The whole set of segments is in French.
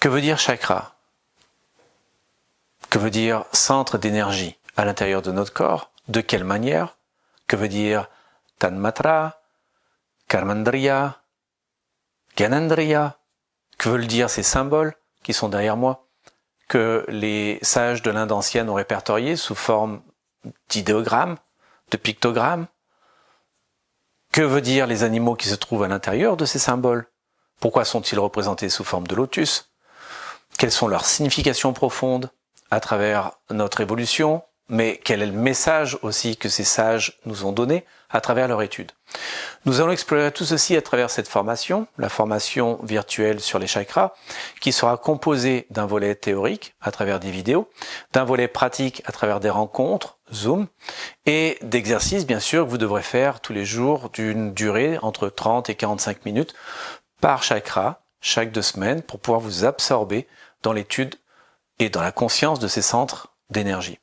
Que veut dire chakra? Que veut dire centre d'énergie à l'intérieur de notre corps? De quelle manière? Que veut dire Tanmatra, Karmandriya, Gyanendriya? Que veulent dire ces symboles qui sont derrière moi, que les sages de l'Inde ancienne ont répertoriés sous forme d'idéogrammes, de pictogrammes? Que veut dire les animaux qui se trouvent à l'intérieur de ces symboles? Pourquoi sont-ils représentés sous forme de lotus? Quelles sont leurs significations profondes à travers notre évolution? Mais quel est le message aussi que ces sages nous ont donné à travers leur étude? Nous allons explorer tout ceci à travers cette formation, la formation virtuelle sur les chakras, qui sera composée d'un volet théorique à travers des vidéos, d'un volet pratique à travers des rencontres, Zoom, et d'exercices bien sûr que vous devrez faire tous les jours d'une durée entre 30 et 45 minutes par chakra, chaque 2 semaines, pour pouvoir vous absorber dans l'étude et dans la conscience de ces centres d'énergie.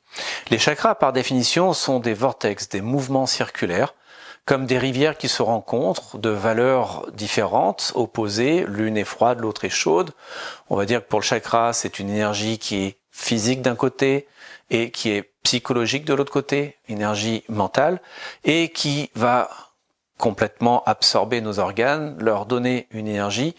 Les chakras, par définition, sont des vortex, des mouvements circulaires, comme des rivières qui se rencontrent de valeurs différentes, opposées, l'une est froide, l'autre est chaude. On va dire que pour le chakra, c'est une énergie qui est physique d'un côté et qui est psychologique de l'autre côté, énergie mentale, et qui va complètement absorber nos organes, leur donner une énergie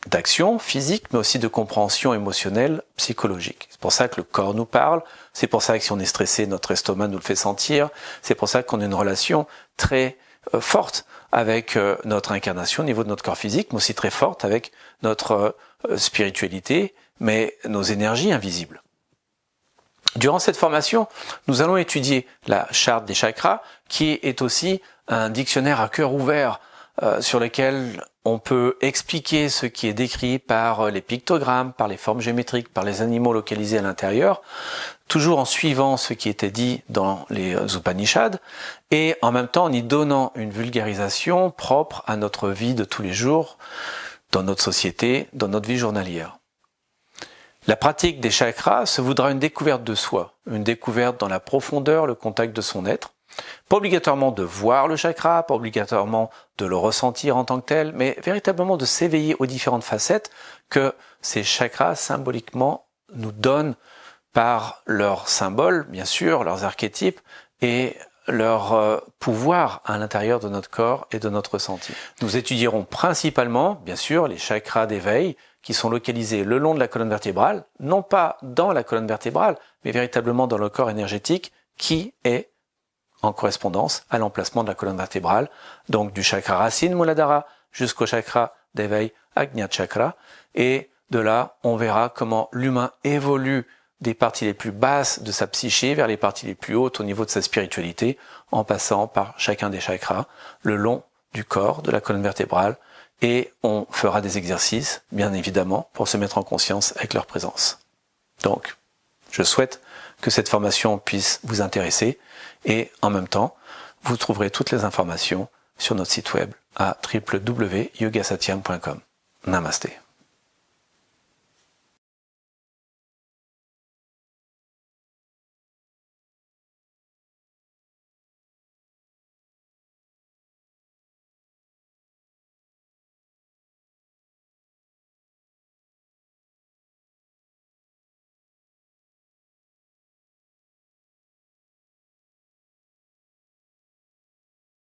d'action physique, mais aussi de compréhension émotionnelle, psychologique. C'est pour ça que le corps nous parle, c'est pour ça que si on est stressé, notre estomac nous le fait sentir, c'est pour ça qu'on a une relation très forte avec notre incarnation au niveau de notre corps physique, mais aussi très forte avec notre spiritualité, mais nos énergies invisibles. Durant cette formation, nous allons étudier la charte des chakras, qui est aussi un dictionnaire à cœur ouvert sur lequel on peut expliquer ce qui est décrit par les pictogrammes, par les formes géométriques, par les animaux localisés à l'intérieur, toujours en suivant ce qui était dit dans les Upanishads, et en même temps en y donnant une vulgarisation propre à notre vie de tous les jours, dans notre société, dans notre vie journalière. La pratique des chakras se voudra une découverte de soi, une découverte dans la profondeur, le contact de son être. Pas obligatoirement de voir le chakra, pas obligatoirement de le ressentir en tant que tel, mais véritablement de s'éveiller aux différentes facettes que ces chakras symboliquement nous donnent par leurs symboles, bien sûr, leurs archétypes et leur pouvoir à l'intérieur de notre corps et de notre ressenti. Nous étudierons principalement, bien sûr, les chakras d'éveil qui sont localisés le long de la colonne vertébrale, non pas dans la colonne vertébrale, mais véritablement dans le corps énergétique qui est en correspondance à l'emplacement de la colonne vertébrale, donc du chakra racine Muladhara jusqu'au chakra d'éveil Ajna Chakra, et de là on verra comment l'humain évolue des parties les plus basses de sa psyché vers les parties les plus hautes au niveau de sa spiritualité, en passant par chacun des chakras, le long du corps, de la colonne vertébrale, et on fera des exercices, bien évidemment, pour se mettre en conscience avec leur présence. Donc, je souhaite que cette formation puisse vous intéresser, et en même temps, vous trouverez toutes les informations sur notre site web à www.yogasatyam.com. Namasté.